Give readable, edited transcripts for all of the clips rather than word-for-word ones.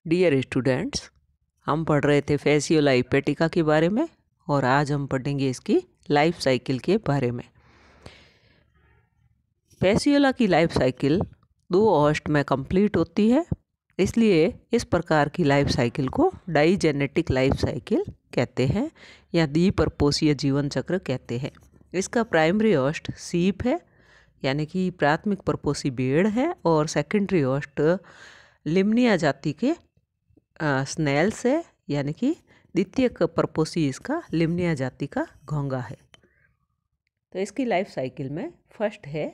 Dear students, हम पढ़ रहे थे फैसियोला हिपेटिका के बारे में और आज हम पढ़ेंगे इसकी लाइफ साइकिल के बारे में। फैसियोला की लाइफ साइकिल 2 ऑगस्ट में कंप्लीट होती है, इसलिए इस प्रकार की लाइफ साइकिल को डाइजेनेटिक लाइफ साइकिल कहते हैं या द्विपर्पोषीय जीवन चक्र कहते हैं। इसका प्राइमरी होस्ट सीप है यानी कि प्राथमिक पर्पोषी भेड़ है और सेकेंडरी होस्ट लिम्निया जाति के स्नेल्स है यानी कि द्वितीय पर्पोसी इसका लिम्निया जाति का घोंगा है। तो इसकी लाइफ साइकिल में फर्स्ट है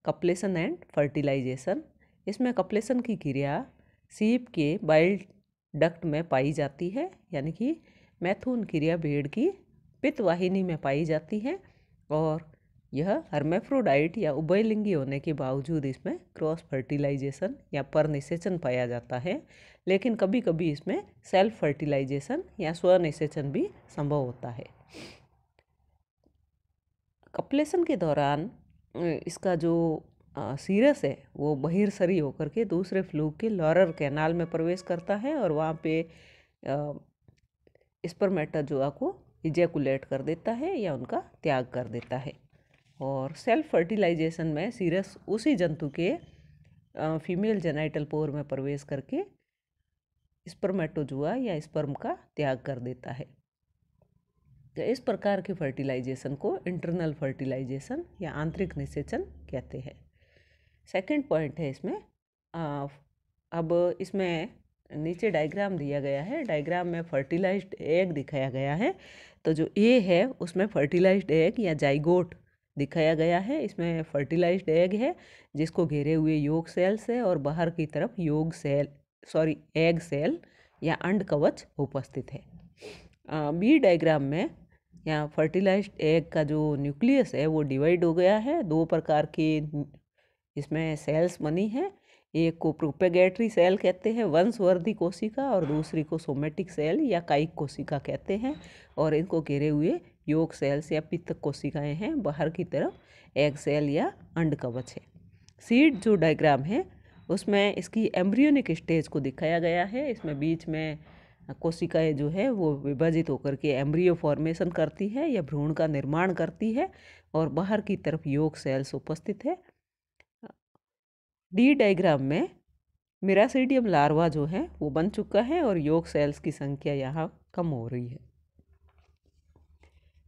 कपलेशन एंड फर्टिलाइजेशन। इसमें कपलेशन की क्रिया सीप के बाइल डक्ट में पाई जाती है यानी कि मैथुन क्रिया भेड़ की पित्तवाहिनी में पाई जाती है और यह हर्मेफ्रोडाइट या उभयलिंगी होने के बावजूद इसमें क्रॉस फर्टिलाइजेशन या परनिषेचन पाया जाता है, लेकिन कभी कभी इसमें सेल्फ फर्टिलाइजेशन या स्वनिषेचन भी संभव होता है। कपलेशन के दौरान इसका जो सीरस है वो बहिर्सरी होकर के दूसरे फ्लूक के लॉरर कैनाल में प्रवेश करता है और वहाँ पे स्पर्मेटोजोआ को इजैकुलेट कर देता है या उनका त्याग कर देता है। और सेल्फ फर्टिलाइजेशन में सीरस उसी जंतु के फीमेल जेनाइटल पोर में प्रवेश करके स्पर्मेटोजुआ या स्पर्म का त्याग कर देता है। तो इस प्रकार के फर्टिलाइजेशन को इंटरनल फर्टिलाइजेशन या आंतरिक निषेचन कहते हैं। सेकंड पॉइंट है इसमें अब इसमें नीचे डायग्राम दिया गया है। डायग्राम में फर्टिलाइज्ड एग दिखाया गया है। तो जो ए है उसमें फर्टिलाइज्ड एग या जाइगोट दिखाया गया है। इसमें फर्टिलाइज्ड एग है जिसको घेरे हुए योग सेल्स है और बाहर की तरफ एग सेल या अंड कवच उपस्थित है। बी डायग्राम में यहाँ फर्टिलाइज्ड एग का जो न्यूक्लियस है वो डिवाइड हो गया है। 2 प्रकार की इसमें सेल्स बनी है। एक को प्रोपेगेटरी सेल कहते हैं, वंशवर्धी कोशिका, और दूसरी को सोमेटिक सेल या कायिक कोशिका कहते हैं। और इनको घेरे हुए योग सेल्स या पित्तक कोशिकाएं हैं। बाहर की तरफ एग सेल या अंड कवच है। सीड जो डायग्राम है उसमें इसकी एम्ब्रियोनिक स्टेज को दिखाया गया है। इसमें बीच में कोशिकाएं जो है वो विभाजित होकर के एम्ब्रियो फॉर्मेशन करती है या भ्रूण का निर्माण करती है और बाहर की तरफ योग सेल्स उपस्थित है। डी डायग्राम में मिरासीडियम लार्वा जो है वो बन चुका है और योग सेल्स की संख्या यहाँ कम हो रही है।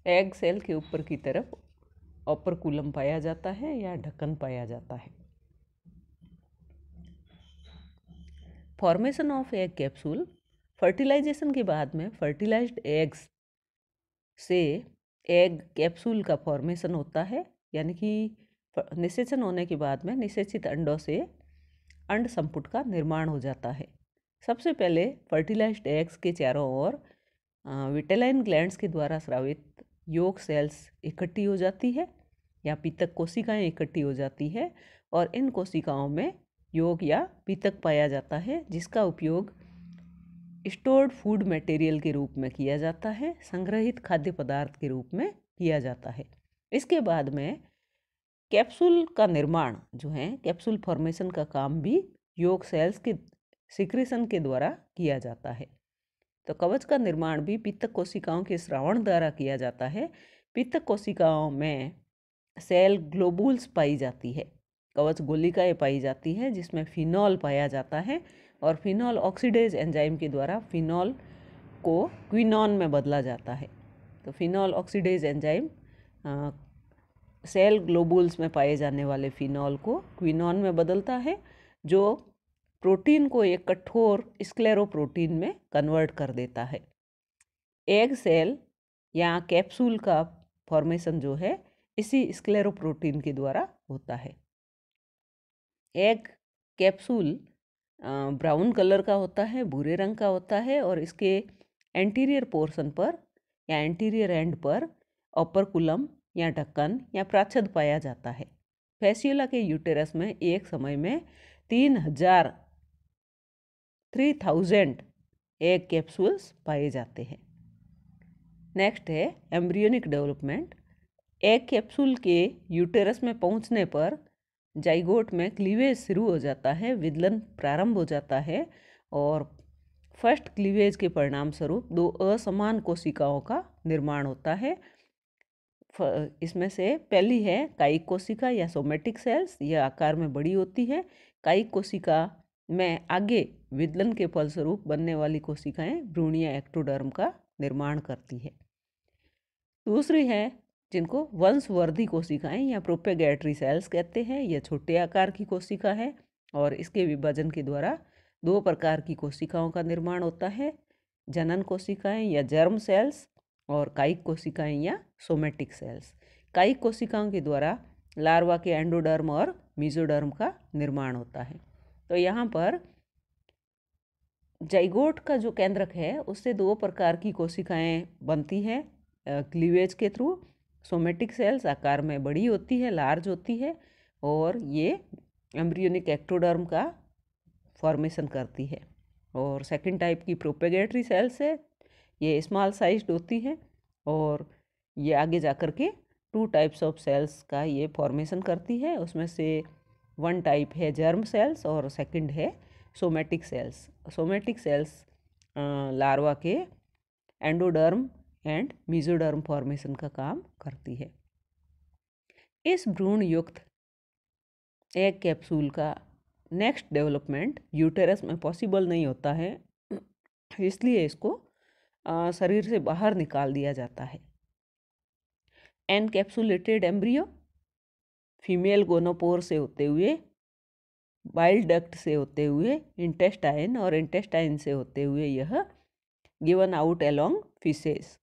एग सेल के ऊपर की तरफ ऑपरकुलम पाया जाता है या ढक्कन पाया जाता है। Formation of egg capsule. Fertilization के बाद में फर्टिलाइज्ड एग्स से एग कैप्सूल का फॉर्मेशन होता है यानी कि निषेचन होने के बाद में निषेचित अंडों से अंड संपुट का निर्माण हो जाता है। सबसे पहले फर्टिलाइज्ड एग्स के चारों ओर विटेलाइन ग्लैंड्स के द्वारा स्रावित योग सेल्स इकट्ठी हो जाती है या पित्तक कोशिकाएं इकट्ठी हो जाती है और इन कोशिकाओं में योग या पित्तक पाया जाता है जिसका उपयोग स्टोर्ड फूड मटेरियल के रूप में किया जाता है, संग्रहित खाद्य पदार्थ के रूप में किया जाता है। इसके बाद में कैप्सूल का निर्माण जो है, कैप्सूल फॉर्मेशन का काम भी योग सेल्स के सिक्रीशन के द्वारा किया जाता है। तो कवच का निर्माण भी पित्तक कोशिकाओं के स्रावण द्वारा किया जाता है। पित्तक कोशिकाओं में सेल ग्लोबुल्स पाई जाती है, कवच गोलिकाएं पाई जाती है जिसमें फिनॉल पाया जाता है और फिनॉल ऑक्सीडेज एंजाइम के द्वारा फिनॉल को क्विनॉन में बदला जाता है। तो phenol oxidase enzyme cell globules में पाए जाने वाले फिनॉल को क्विनॉन में बदलता है जो प्रोटीन को एक कठोर स्क्लेरोप्रोटीन में कन्वर्ट कर देता है। एग सेल या कैप्सूल का फॉर्मेशन जो है इसी स्क्लेरोप्रोटीन के द्वारा होता है। एग कैप्सूल ब्राउन कलर का होता है, भूरे रंग का होता है और इसके एंटीरियर पोर्शन पर या एंटीरियर एंड पर ऑपरकुलम या ढक्कन या प्राच्छद पाया जाता है। फैसियोला के यूटेरस में एक समय में 3000 एग कैप्सूल्स पाए जाते हैं। नेक्स्ट है एम्ब्रियोनिक डेवलपमेंट। एग कैप्सूल के यूटेरस में पहुंचने पर जाइगोट में क्लीवेज शुरू हो जाता है, विदलन प्रारंभ हो जाता है और फर्स्ट क्लीवेज के परिणाम स्वरूप दो असमान कोशिकाओं का निर्माण होता है। इसमें से पहली है कायिक कोशिका या सोमेटिक सेल्स, यह आकार में बड़ी होती है। कायिक कोशिका में आगे विदलन के फलस्वरूप बनने वाली कोशिकाएं भ्रूण या एक्टोडर्म का निर्माण करती है। दूसरी है जिनको वंशवर्धी कोशिकाएं या प्रोपेगेटरी सेल्स कहते हैं। यह छोटे आकार की कोशिका है और इसके विभाजन के द्वारा दो प्रकार की कोशिकाओं का निर्माण होता है, जनन कोशिकाएं या जर्म सेल्स और कायिक कोशिकाएं या सोमेटिक सेल्स। कायिक कोशिकाओं के द्वारा लार्वा के एंडोडर्म और मीजोडर्म का निर्माण होता है। तो यहाँ पर जाइगोट का जो केंद्रक है उससे दो प्रकार की कोशिकाएं बनती हैं क्लीवेज के थ्रू। सोमेटिक सेल्स आकार में बड़ी होती है, लार्ज होती है, और ये एम्ब्रियोनिक एक्टोडर्म का फॉर्मेशन करती है। और सेकंड टाइप की प्रोपेगेटरी सेल्स है, ये स्मॉल साइज्ड होती है और ये आगे जाकर के टू टाइप्स ऑफ सेल्स का ये फॉर्मेशन करती है। उसमें से वन टाइप है जर्म सेल्स और सेकंड है somatic cells. Somatic cells larva के एंडोडर्म एंड मीजोडर्म फॉर्मेशन का काम करती है। इस भ्रूण युक्त एग कैप्सूल का नेक्स्ट डेवलपमेंट यूटेरस में पॉसिबल नहीं होता है, इसलिए इसको शरीर से बाहर निकाल दिया जाता है। एनकैप्सुलेटेड एम्ब्रियो फीमेल गोनोपोर से होते हुए, बाइल डक्ट से होते हुए इंटेस्टाइन और इंटेस्टाइन से होते हुए यह गिवन आउट अलोंग फीसेस,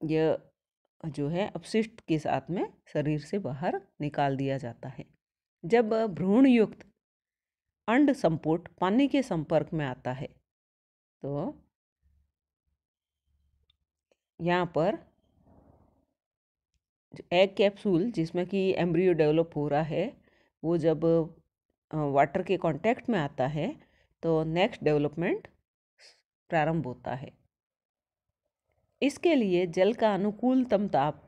यह जो है अपशिष्ट के साथ में शरीर से बाहर निकाल दिया जाता है। जब भ्रूण युक्त अंड संपुट पानी के संपर्क में आता है तो यहाँ पर एग कैप्सूल जिसमें कि एम्ब्रियो डेवलप हो रहा है वो जब वाटर के कांटेक्ट में आता है तो नेक्स्ट डेवलपमेंट प्रारंभ होता है। इसके लिए जल का अनुकूलतम ताप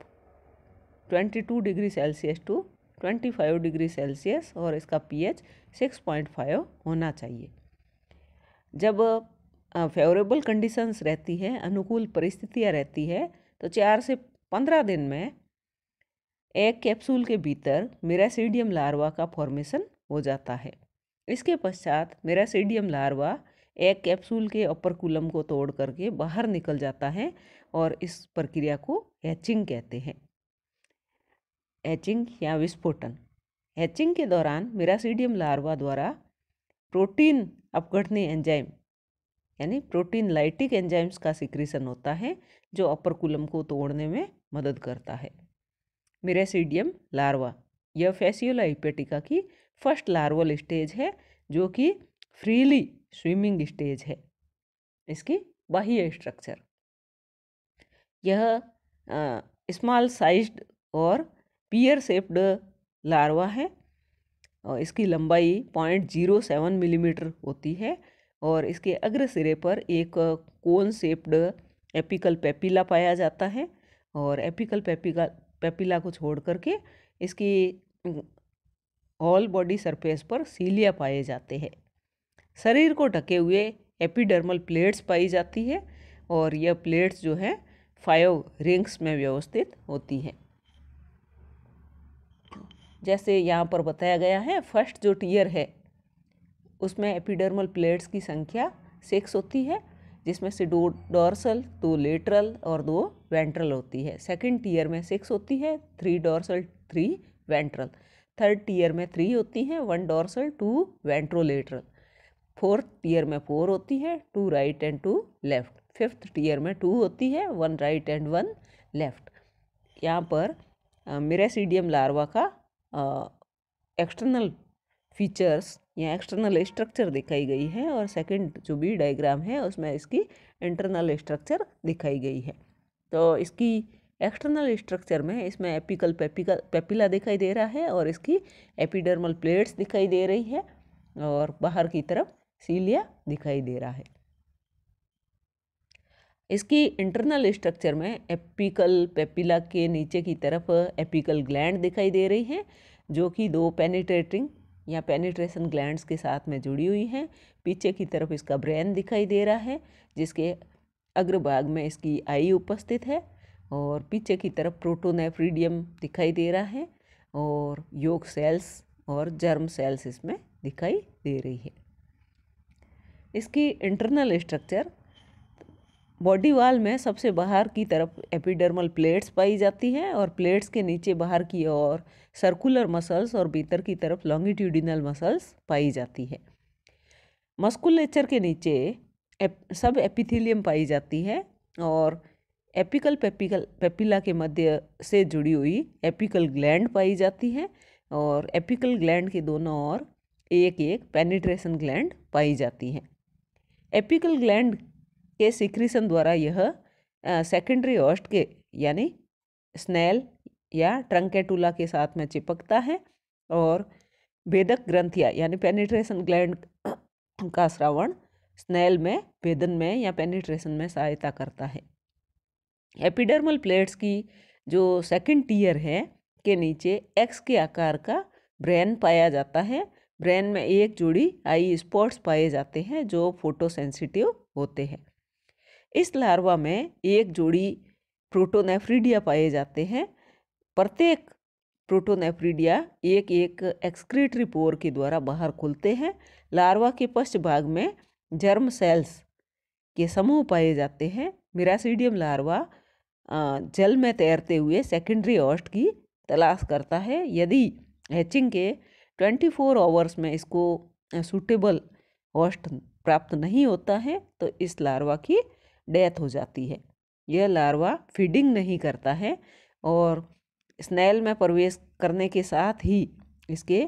22 degree Celsius to 25 degree Celsius और इसका पीएच 6.5 होना चाहिए। जब फेवरेबल कंडीशंस रहती है, अनुकूल परिस्थितियाँ रहती है, तो 4 से 15 दिन में एग कैप्सूल के भीतर मिरासीडियम लार्वा का फॉर्मेशन हो जाता है। इसके पश्चात मिरासीडियम लार्वा एग कैप्सूल के अपरकुलम को तोड़ करके बाहर निकल जाता है और इस प्रक्रिया को हैचिंग कहते हैं। हैचिंग या विस्फोटन। हैचिंग के दौरान मिरासीडियम लार्वा द्वारा प्रोटीन अपघटनी एंजाइम यानी प्रोटीन लाइटिक एंजाइम्स का सिक्रीशन होता है जो अपरकुलम को तोड़ने में मदद करता है। मिरासीडियम लार्वा यह फैसियोला हिपेटिका की फर्स्ट लार्वल स्टेज है जो कि फ्रीली स्विमिंग स्टेज है। इसकी बाह्य स्ट्रक्चर, यह स्मॉल साइज्ड और पियर शेप्ड लार्वा है और इसकी लंबाई 0.07 मिलीमीटर होती है और इसके अग्र सिरे पर एक कोन शेप्ड एपिकल पेपिला पाया जाता है और एपिकल पेपिला को छोड़ करके इसकी ऑल बॉडी सरफेस पर सीलिया पाए जाते हैं। शरीर को ढके हुए एपिडर्मल प्लेट्स पाई जाती है और यह प्लेट्स जो है 5 रिंग्स में व्यवस्थित होती हैं। जैसे यहाँ पर बताया गया है, फर्स्ट जो टीयर है उसमें एपिडर्मल प्लेट्स की संख्या 6 होती है, जिसमें से 2 डॉर्सल, 2 लेटरल और 2 वेंट्रल होती है। सेकंड टीयर में 6 होती है, 3 डॉर्सल 3 वेंट्रल। थर्ड टीयर में 3 होती हैं, 1 डॉर्सल 2 वेंट्रोलेटरल। फोर्थ टीयर में 4 होती है, 2 right and 2 left. Fifth tier में 2 होती है, 1 राइट एंड 1 लेफ्ट। यहाँ पर मिरासीडियम लार्वा का एक्सटर्नल फीचर्स या एक्सटर्नल स्ट्रक्चर दिखाई गई है और सेकंड जो बी डायग्राम है उसमें इसकी इंटरनल स्ट्रक्चर दिखाई गई है। तो इसकी एक्सटर्नल स्ट्रक्चर में इसमें एपिकल पेपिला दिखाई दे रहा है और इसकी एपिडर्मल प्लेट्स दिखाई दे रही है और बाहर की तरफ सीलिया दिखाई दे रहा है। इसकी इंटरनल स्ट्रक्चर में एपिकल पेपिला के नीचे की तरफ एपिकल ग्लैंड दिखाई दे रही है जो कि 2 पेनिट्रेटिंग या पेनिट्रेशन ग्लैंड्स के साथ में जुड़ी हुई हैं। पीछे की तरफ इसका ब्रेन दिखाई दे रहा है, जिसके अग्रभाग में इसकी आई उपस्थित है, और पीछे की तरफ प्रोटोनेफ्रिडियम दिखाई दे रहा है, और योक सेल्स और जर्म सेल्स इसमें दिखाई दे रही है। इसकी इंटरनल स्ट्रक्चर, बॉडी वॉल में सबसे बाहर की तरफ एपिडर्मल प्लेट्स पाई जाती हैं, और प्लेट्स के नीचे बाहर की ओर सर्कुलर मसल्स और भीतर की तरफ लॉन्गिट्यूडिनल मसल्स पाई जाती है। मस्कुलेचर के नीचे सब एपिथेलियम पाई जाती है, और एपिकल पेपिला के मध्य से जुड़ी हुई एपिकल ग्लैंड पाई जाती है, और एपिकल ग्लैंड के दोनों ओर एक एक पेनिट्रेशन ग्लैंड पाई जाती हैं। एपिकल ग्लैंड के सिक्रीशन द्वारा यह सेकेंडरी होस्ट के यानी स्नेल या ट्रंकेटुला के साथ में चिपकता है, और भेदक ग्रंथियाँ यानी पेनिट्रेशन ग्लैंड का स्रावण स्नेल में भेदन में या पेनिट्रेशन में सहायता करता है। एपिडर्मल प्लेट्स की जो सेकंड टीयर है के नीचे एक्स के आकार का ब्रेन पाया जाता है। ब्रेन में एक जोड़ी आई स्पॉट्स पाए जाते हैं जो फोटोसेंसिटिव होते हैं। इस लार्वा में एक जोड़ी प्रोटोनेफ्रिडिया पाए जाते हैं। प्रत्येक प्रोटोनेफ्रिडिया एक एक एक्सक्रीटरी पोर के द्वारा बाहर खुलते हैं। लार्वा के पश्च भाग में जर्म सेल्स के समूह पाए जाते हैं। मिरासीडियम लार्वा जल में तैरते हुए सेकेंडरी होस्ट की तलाश करता है। यदि हैचिंग के 24 आवर्स में इसको सूटेबल होस्ट प्राप्त नहीं होता है तो इस लार्वा की डेथ हो जाती है। यह लार्वा फीडिंग नहीं करता है, और स्नेल में प्रवेश करने के साथ ही इसके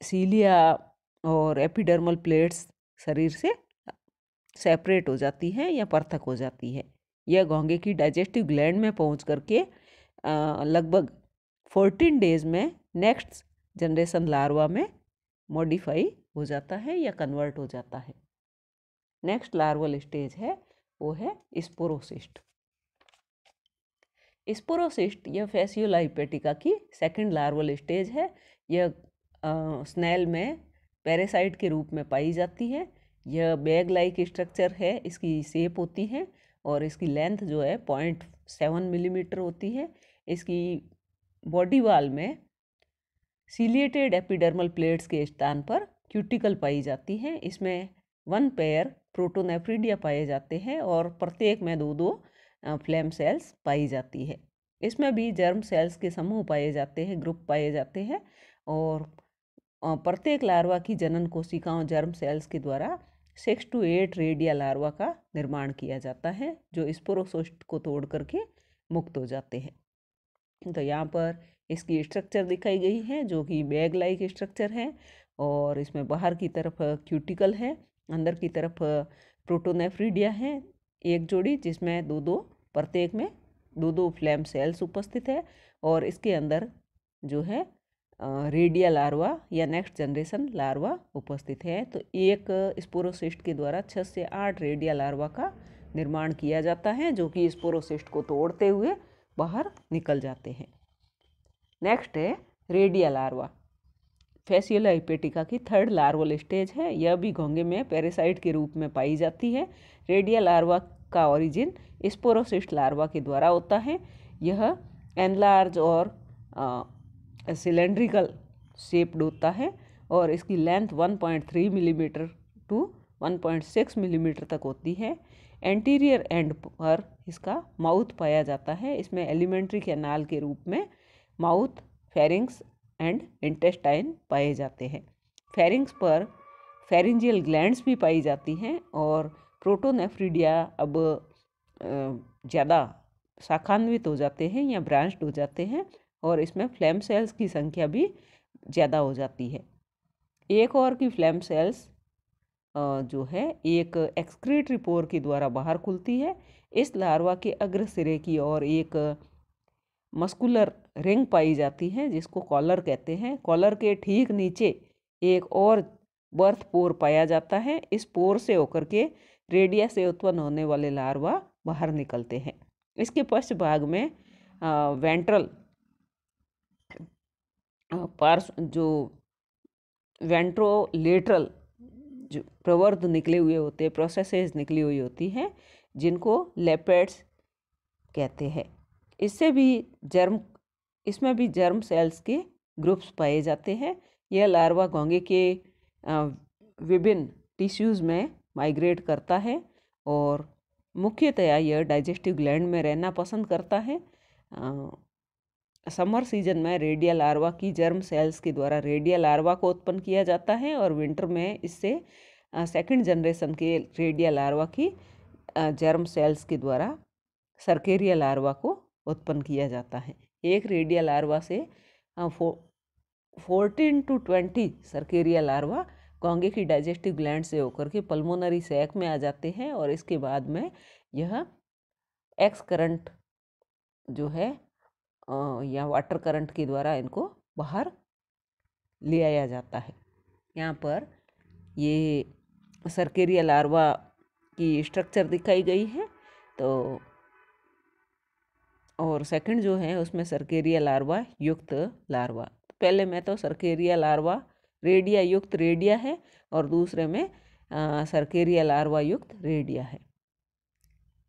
सीलिया और एपिडर्मल प्लेट्स शरीर से सेपरेट हो जाती हैं या पृथक हो जाती है। यह घोंघे की डाइजेस्टिव ग्लैंड में पहुंच करके लगभग 14 डेज में नेक्स्ट जनरेशन लार्वा में मॉडिफाई हो जाता है या कन्वर्ट हो जाता है। नेक्स्ट लार्वल स्टेज है वो है स्पोरोसिस्ट। स्पोरोसिस्ट यह फैसियोला हिपेटिका की सेकंड लार्वल स्टेज है। यह स्नेल में पैरासाइट के रूप में पाई जाती है। यह बैग लाइक स्ट्रक्चर है, इसकी शेप होती है, और इसकी लेंथ जो है 0.7 मिलीमीटर होती है। इसकी बॉडी वॉल में सीलिएटेड एपिडर्मल प्लेट्स के स्थान पर क्यूटिकल पाई जाती हैं। इसमें 1 पेयर प्रोटोनेफ्रिडिया पाए जाते हैं, और प्रत्येक में 2-2 फ्लेम सेल्स पाई जाती है। इसमें भी जर्म सेल्स के समूह पाए जाते हैं, ग्रुप पाए जाते हैं, और प्रत्येक लार्वा की जनन कोशिकाओं जर्म सेल्स के द्वारा 6 to 8 रेडिया लार्वा का निर्माण किया जाता है, जो स्पोरोसिस्ट को तोड़ करके मुक्त हो जाते हैं। तो यहाँ पर इसकी स्ट्रक्चर दिखाई गई है जो कि बैग लाइक स्ट्रक्चर है, और इसमें बाहर की तरफ क्यूटिकल है, अंदर की तरफ प्रोटोनेफ्रिडिया है एक जोड़ी, जिसमें 2-2 प्रत्येक में 2-2 फ्लेम सेल्स उपस्थित है, और इसके अंदर जो है रेडिया लार्वा या नेक्स्ट जनरेशन लार्वा उपस्थित है। तो एक स्पोरोसिस्ट के द्वारा 6 से 8 रेडिया लार्वा का निर्माण किया जाता है, जो कि स्पोरोसिस्ट को तोड़ते हुए बाहर निकल जाते हैं। नेक्स्ट है रेडिया लार्वा। फैसियोला हिपेटिका की थर्ड लार्वल स्टेज है। यह भी घोंघे में पैरासाइट के रूप में पाई जाती है। रेडिया लार्वा का ओरिजिन स्पोरोसिस्ट लार्वा के द्वारा होता है। यह एनलार्ज और सिलेंड्रिकल शेप्ड होता है, और इसकी लेंथ 1.3 मिलीमीटर टू 1.6 मिलीमीटर तक होती है। एंटीरियर एंड पर इसका माउथ पाया जाता है। इसमें एलिमेंट्री कैनाल के रूप में माउथ, फेरिंग्स एंड इंटेस्टाइन पाए जाते हैं। फेरिंग्स पर फेरिंजियल ग्लैंड्स भी पाई जाती हैं, और प्रोटोनेफ्रिडिया अब ज़्यादा शाखान्वित हो जाते हैं या ब्रांच्ड हो जाते हैं, और इसमें फ्लेम सेल्स की संख्या भी ज़्यादा हो जाती है। एक और की फ्लेम सेल्स जो है एक एक्सक्रीटरी पोर के द्वारा बाहर खुलती है। इस लार्वा के अग्र सिरे की ओर एक मस्कुलर रिंग पाई जाती है जिसको कॉलर कहते हैं। कॉलर के ठीक नीचे एक और बर्थ पोर पाया जाता है। इस पोर से होकर के रेडिया से उत्पन्न होने वाले लार्वा बाहर निकलते हैं। इसके पश्च भाग में वेंट्रल पार्श्व जो वेंट्रोलेटरल जो प्रवर्ध निकले हुए होते हैं, प्रोसेसेस निकली हुई होती हैं, जिनको लेपेड्स कहते हैं। इससे भी जर्म इसमें भी जर्म सेल्स के ग्रुप्स पाए जाते हैं। यह लार्वा घोंगे के विभिन्न टिश्यूज़ में माइग्रेट करता है और मुख्यतया यह डाइजेस्टिव ग्लैंड में रहना पसंद करता है। समर सीजन में रेडियल लार्वा की जर्म सेल्स के द्वारा रेडियल लार्वा को उत्पन्न किया जाता है और विंटर में इससे सेकंड जनरेशन के रेडियल लार्वा की जर्म सेल्स के द्वारा सर्केरिया लार्वा को उत्पन्न किया जाता है। एक रेडियल लार्वा से 14 to 20 सर्केरिया लार्वा घोंगे की डाइजेस्टिव ग्लैंड से होकर के पल्मोनरी सैक में आ जाते हैं और इसके बाद में यह एक्स करंट जो है या वाटर करंट के द्वारा इनको बाहर ले आया जाता है। यहाँ पर ये सर्केरिया लार्वा की स्ट्रक्चर दिखाई गई है। तो और सेकंड जो है उसमें सर्केरिया लार्वा युक्त लार्वा। पहले में तो सर्केरिया लार्वा रेडिया युक्त रेडिया है और दूसरे में सर्केरिया लार्वा युक्त रेडिया है।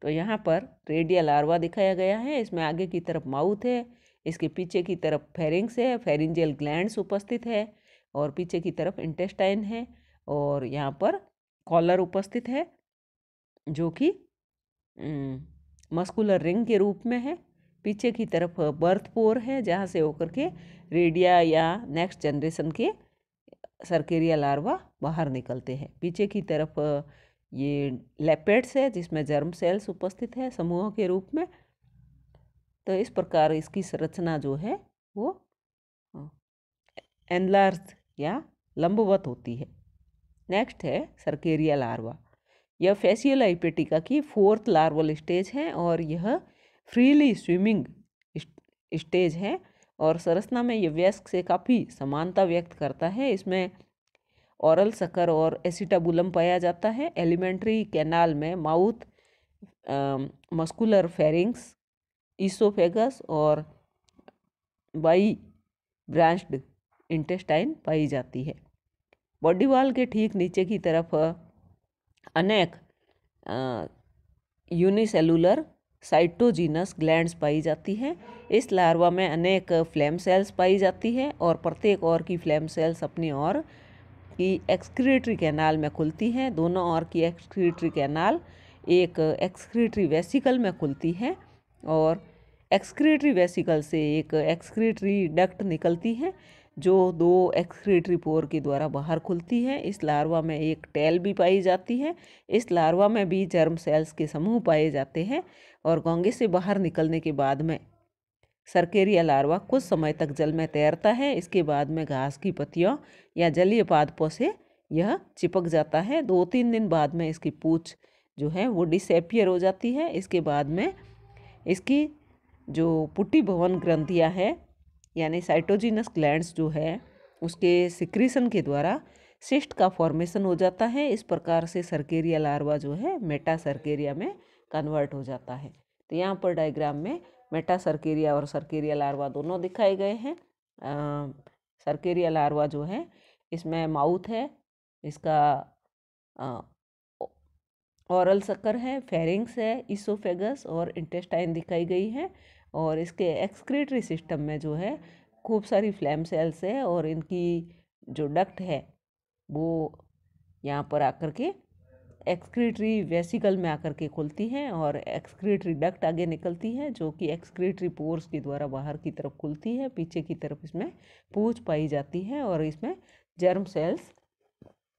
तो यहाँ पर रेडिया लार्वा दिखाया गया है। इसमें आगे की तरफ माउथ है, इसके पीछे की तरफ फेरिंग्स है, फेरिंजियल ग्लैंड्स उपस्थित है और पीछे की तरफ इंटेस्टाइन है और यहाँ पर कॉलर उपस्थित है जो कि मस्कुलर रिंग के रूप में है। पीछे की तरफ बर्थ पोर है जहाँ से होकर के रेडिया या नेक्स्ट जनरेशन के सर्केरिया लार्वा बाहर निकलते हैं। पीछे की तरफ ये लेपेड्स है जिसमें जर्म सेल्स उपस्थित है समूह के रूप में। तो इस प्रकार इसकी संरचना जो है वो एनलार्ज या लंबवत होती है। नेक्स्ट है सर्केरिया लार्वा। यह फेसियल हाइपेटिका की 4th लार्वल स्टेज है और यह फ्रीली स्विमिंग स्टेज है और संरचना में यह वयस्क से काफ़ी समानता व्यक्त करता है। इसमें ओरल सकर और एसिटाबुलम पाया जाता है। एलिमेंट्री कैनाल में माउथ, मस्कुलर फेरिंग्स, ईसोफेगस और बाई ब्रांच्ड इंटेस्टाइन पाई जाती है। बॉडी वॉल के ठीक नीचे की तरफ अनेक यूनिसेलुलर साइटोजीनस ग्लैंड्स पाई जाती हैं। इस लार्वा में अनेक फ्लेम सेल्स पाई जाती है और प्रत्येक ओर की फ्लेम सेल्स अपनी ओर की एक्सक्रीटरी कैनाल में खुलती हैं। दोनों ओर की एक्सक्रीटरी कैनाल एक एक्सक्रीटरी वेसिकल में खुलती है और एक्सक्रीटरी वेसिकल से एक एक्सक्रीटरी डक्ट निकलती है जो 2 एक्सक्रीटरी पोर के द्वारा बाहर खुलती है। इस लार्वा में एक टेल भी पाई जाती है। इस लार्वा में भी जर्म सेल्स के समूह पाए जाते हैं और घोंगे से बाहर निकलने के बाद में सर्केरिया लार्वा कुछ समय तक जल में तैरता है। इसके बाद में घास की पत्तियों या जलीय पादपों से यह चिपक जाता है। 2-3 दिन बाद में इसकी पूंछ जो है वो डिसएपियर हो जाती है। इसके बाद में इसकी जो पुटी भवन ग्रंथियाँ हैं यानी साइटोजिनस ग्लैंड्स जो है उसके सिक्रीशन के द्वारा सिस्ट का फॉर्मेशन हो जाता है। इस प्रकार से सर्केरिया लार्वा जो है मेटा सर्केरिया में कन्वर्ट हो जाता है। तो यहाँ पर डायग्राम में मेटा सर्केरिया और सर्केरिया लार्वा दोनों दिखाए गए हैं। सर्केरिया लार्वा जो है इसमें माउथ है, इसका ओरल सकर है, फेरिंग्स है, ईसोफेगस और इंटेस्टाइन दिखाई गई है और इसके एक्सक्रीटरी सिस्टम में जो है खूब सारी फ्लैम सेल्स है और इनकी जो डक्ट है वो यहाँ पर आकर के एक्सक्रीटरी वेसिकल में आकर के खुलती है और एक्सक्रीटरी डक्ट आगे निकलती है जो कि एक्सक्रीटरी पोर्स के द्वारा बाहर की तरफ खुलती है। पीछे की तरफ इसमें पूंछ पाई जाती है और इसमें जर्म सेल्स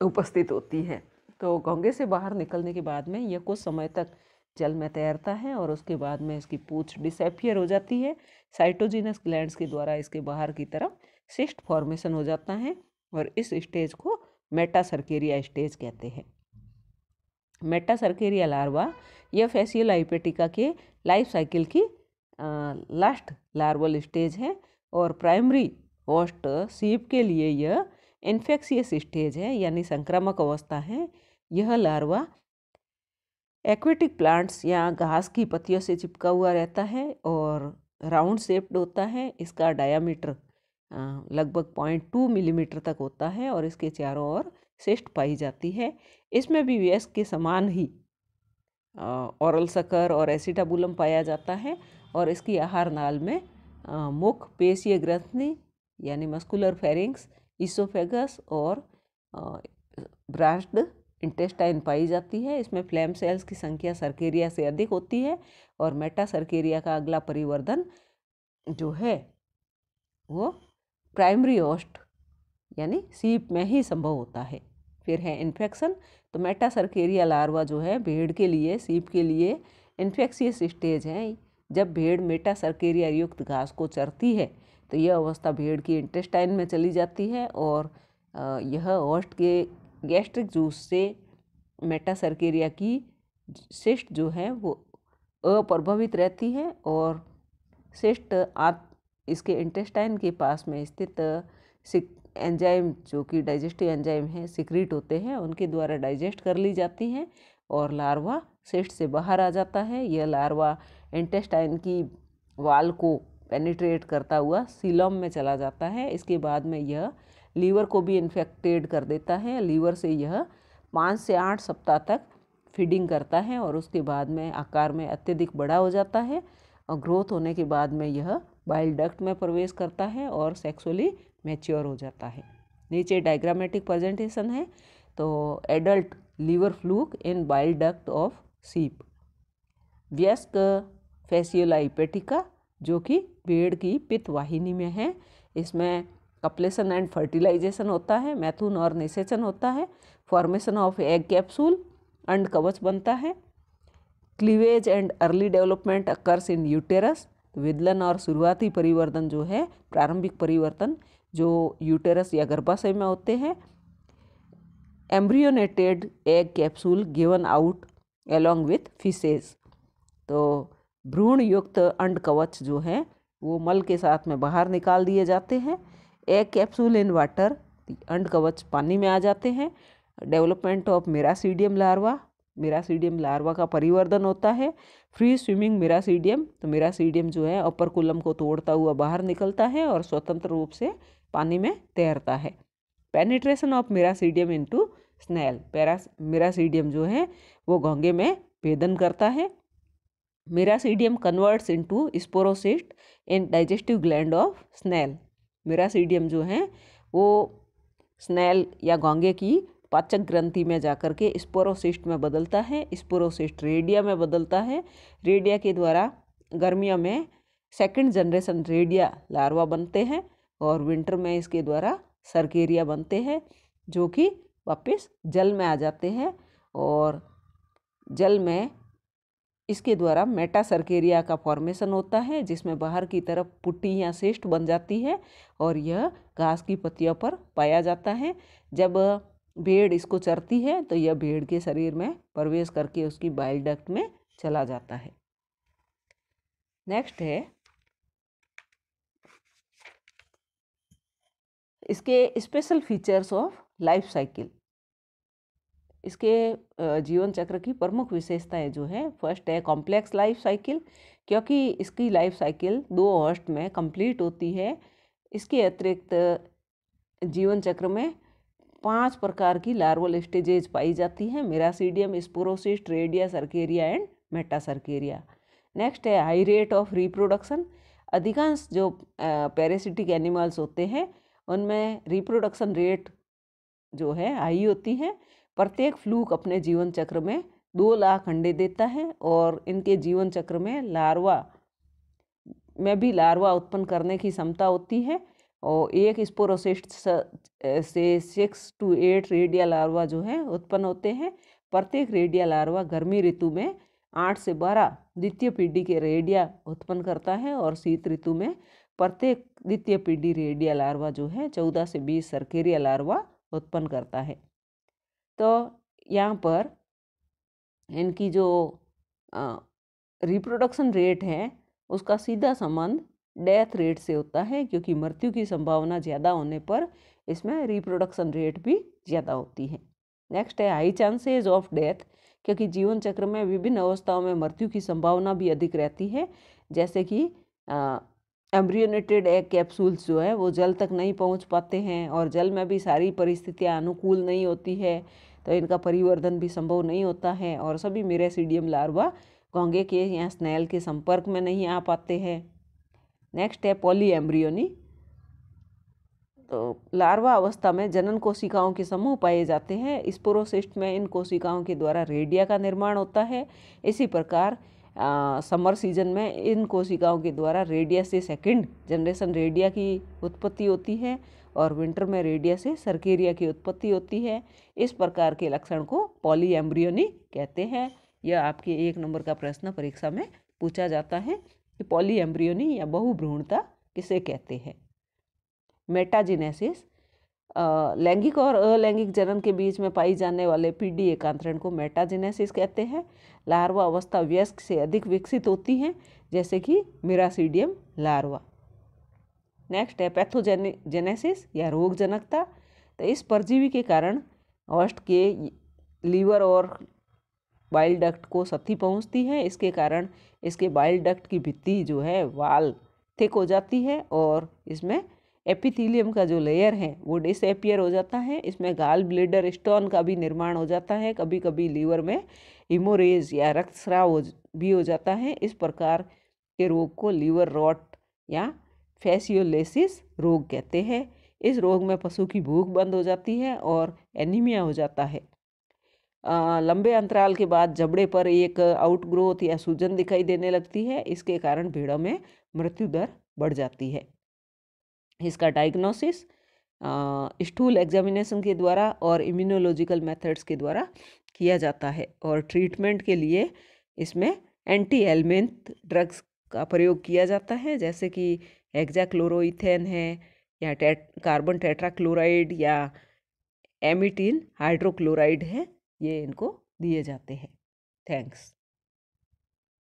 उपस्थित होती हैं। तो घोंगे से बाहर निकलने के बाद में यह कुछ समय तक जल में तैरता है और उसके बाद में इसकी पूंछ डिसएपियर हो जाती है। साइटोजिनस ग्लैंड्स के द्वारा इसके बाहर की तरफ सिस्ट फॉर्मेशन हो जाता है और इस स्टेज को मेटा सर्केरिया स्टेज कहते हैं। मेटा सर्केरिया लार्वा यह फेसियल हाइपेटिका के लाइफ साइकिल की लास्ट लार्वल स्टेज है और प्राइमरी होस्ट सीप के लिए यह इन्फेक्शियस स्टेज है यानी संक्रामक अवस्था है। यह लार्वा एक्वेटिक प्लांट्स या घास की पत्तियों से चिपका हुआ रहता है और राउंड शेप्ड होता है। इसका डायामीटर लगभग 0.2 मिलीमीटर तक होता है और इसके चारों ओर सिस्ट पाई जाती है। इसमें भी वयस्क के समान ही ओरल सकर और एसिटाबुलम पाया जाता है और इसकी आहार नाल में मुख पेशीय ग्रंथि यानी मस्कुलर फेरिंग्स, इसोफेगस और ब्रांच्ड इंटेस्टाइन पाई जाती है। इसमें फ्लैम सेल्स की संख्या सर्केरिया से अधिक होती है और मेटा सर्केरिया का अगला परिवर्धन जो है वो प्राइमरी होस्ट यानी सीप में ही संभव होता है। फिर है इन्फेक्शन। तो मेटा सर्केरिया लार्वा जो है भेड़ के लिए, सीप के लिए इन्फेक्शियस स्टेज है। जब भेड़ मेटा सर्केरिया युक्त घास को चरती है तो यह अवस्था भेड़ की इंटेस्टाइन में चली जाती है और यह होस्ट के गैस्ट्रिक जूस से मेटा सर्केरिया की सिस्ट जो है वो अप्रभावित रहती है और सिस्ट इसके इंटेस्टाइन के पास में स्थित एंजाइम जो कि डाइजेस्टिव एंजाइम है सिक्रीट होते हैं, उनके द्वारा डाइजेस्ट कर ली जाती हैं और लार्वा सिस्ट से बाहर आ जाता है। यह लार्वा इंटेस्टाइन की वाल को पेनिट्रेट करता हुआ सीलम में चला जाता है। इसके बाद में यह लीवर को भी इन्फेक्टेड कर देता है। लीवर से यह 5 से 8 सप्ताह तक फीडिंग करता है और उसके बाद में आकार में अत्यधिक बड़ा हो जाता है और ग्रोथ होने के बाद में यह बाइल डक्ट में प्रवेश करता है और सेक्सुअली मैच्योर हो जाता है। नीचे डायग्रामेटिक प्रेजेंटेशन है। तो adult liver fluke in bile duct of sheep. वयस्क फेसियोलाई पेटिका जो कि भेड़ की पित्त वाहिनी में है। इसमें कपलेशन एंड फर्टिलाइजेशन होता है, मैथुन और निषेचन होता है, फॉर्मेशन ऑफ एग कैप्सूल, अंड कवच बनता है, cleavage and early development occurs in uterus. विदलन और शुरुआती परिवर्तन जो है, प्रारंभिक परिवर्तन जो यूटेरस या गर्भाशय में होते हैं। Embryonated egg capsule given out along with fishes. तो भ्रूण युक्त अंड कवच जो है वो मल के साथ में बाहर निकाल दिए जाते हैं। एग कैप्सूल इन वाटर, अंड कवच पानी में आ जाते हैं। डेवलपमेंट ऑफ मिरासीडियम लार्वा, मिरासीडियम लार्वा का परिवर्धन होता है। फ्री स्विमिंग मिरासीडियम, तो मिरासीडियम जो है अपर कुलम को तोड़ता हुआ बाहर निकलता है और स्वतंत्र रूप से पानी में तैरता है। Penetration of miracidium into snail, miracidium जो है वो घोंगे में भेदन करता है। Miracidium converts into sporocyst in digestive gland of snail. Miracidium जो है वो स्नेल या घोंगे की पाचक ग्रंथि में जाकर के स्पोरोसिस्ट में बदलता है। स्पोरोसिस्ट रेडिया में बदलता है। रेडिया के द्वारा गर्मियों में सेकंड जनरेशन रेडिया लार्वा बनते हैं और विंटर में इसके द्वारा सर्केरिया बनते हैं जो कि वापस जल में आ जाते हैं और जल में इसके द्वारा मेटा सर्केरिया का फॉर्मेशन होता है जिसमें बाहर की तरफ पुट्टी या सिस्ट बन जाती है और यह घास की पत्तियों पर पाया जाता है। जब भेड़ इसको चरती है तो यह भेड़ के शरीर में प्रवेश करके उसकी बाइल डक्ट में चला जाता है। नेक्स्ट है इसके special features of life cycle. इसके जीवन चक्र की प्रमुख विशेषताएं जो है, फर्स्ट है कॉम्प्लेक्स लाइफ साइकिल, क्योंकि इसकी लाइफ साइकिल 2 होस्ट में कंप्लीट होती है। इसके अतिरिक्त जीवन चक्र में 5 प्रकार की लार्वल स्टेजेज पाई जाती हैं, miracidium, sporocyst, redia, cercaria and metacercaria. Next है हाई रेट ऑफ रिप्रोडक्शन। अधिकांश जो पैरासिटिक एनिमल्स होते हैं उनमें रिप्रोडक्शन रेट जो है हाई होती है। प्रत्येक फ्लूक अपने जीवन चक्र में 2 लाख अंडे देता है और इनके जीवन चक्र में लार्वा उत्पन्न करने की क्षमता होती है और एक स्पोरोसिस्ट से 6 to 8 रेडिया लार्वा जो है उत्पन्न होते हैं। प्रत्येक रेडिया लार्वा गर्मी ऋतु में 8 से 12 द्वितीय पीढ़ी के रेडिया उत्पन्न करता है और शीत ऋतु में प्रत्येक द्वितीय पीढ़ी रेडिया लार्वा जो है 14 से 20 सर्केरिया लार्वा उत्पन्न करता है। तो यहाँ पर इनकी जो रिप्रोडक्शन रेट है उसका सीधा संबंध डेथ रेट से होता है, क्योंकि मृत्यु की संभावना ज़्यादा होने पर इसमें रिप्रोडक्शन रेट भी ज़्यादा होती है। नेक्स्ट है हाई चांसेज ऑफ डेथ, क्योंकि जीवन चक्र में विभिन्न अवस्थाओं में मृत्यु की संभावना भी अधिक रहती है, जैसे कि एम्ब्रियोनेटेड एग कैप्सूल्स जो है वो जल तक नहीं पहुंच पाते हैं और जल में भी सारी परिस्थितियां अनुकूल नहीं होती है, तो इनका परिवर्धन भी संभव नहीं होता है और सभी मिरेसीडियम लार्वा घोंगे के या स्नेल के संपर्क में नहीं आ पाते हैं। नेक्स्ट है पॉली एम्ब्रियोनी। तो लार्वा अवस्था में जनन कोशिकाओं के समूह पाए जाते हैं। स्पोरोसिस्ट में इन कोशिकाओं के द्वारा रेडिया का निर्माण होता है। इसी प्रकार समर सीजन में इन कोशिकाओं के द्वारा रेडिया से सेकंड जनरेशन रेडिया की उत्पत्ति होती है और विंटर में रेडिया से सर्केरिया की उत्पत्ति होती है। इस प्रकार के लक्षण को पॉली एम्ब्रियोनी कहते हैं। यह आपके 1 नंबर का प्रश्न परीक्षा में पूछा जाता है कि पॉली एम्ब्रियोनी या बहुभ्रूणता किसे कहते हैं। मेटाजेनेसिस, लैंगिक और अलैंगिक जनन के बीच में पाई जाने वाले पीडी एकांतरण को मेटाजेनेसिस कहते हैं। लार्वा अवस्था वयस्क से अधिक विकसित होती हैं, जैसे कि मिरासीडियम लार्वा। नेक्स्ट है पैथोजेनेसिस या रोगजनकता। तो इस परजीवी के कारण होस्ट के लीवर और बाइल डक्ट को क्षति पहुंचती है। इसके कारण इसके बाइल डक्ट की भित्ति जो है वाल थिक हो जाती है और इसमें एपिथीलियम का जो लेयर है वो डिसएपियर हो जाता है। इसमें गाल ब्लेडर स्टोन का भी निर्माण हो जाता है। कभी कभी लीवर में हिमोरेज या रक्तस्राव भी हो जाता है। इस प्रकार के रोग को लीवर रॉट या फैसियोलेसिस रोग कहते हैं। इस रोग में पशु की भूख बंद हो जाती है और एनीमिया हो जाता है। लंबे अंतराल के बाद जबड़े पर एक आउटग्रोथ या सूजन दिखाई देने लगती है। इसके कारण भेड़ों में मृत्यु दर बढ़ जाती है। इसका डायग्नोसिस स्टूल एग्जामिनेशन के द्वारा और इम्यूनोलॉजिकल मेथड्स के द्वारा किया जाता है और ट्रीटमेंट के लिए इसमें एंटी हेलमिंथ ड्रग्स का प्रयोग किया जाता है, जैसे कि हेक्साक्लोरोइथेन है या कार्बन टेट्राक्लोराइड या एमिटीन हाइड्रोक्लोराइड है, ये इनको दिए जाते हैं। थैंक्स।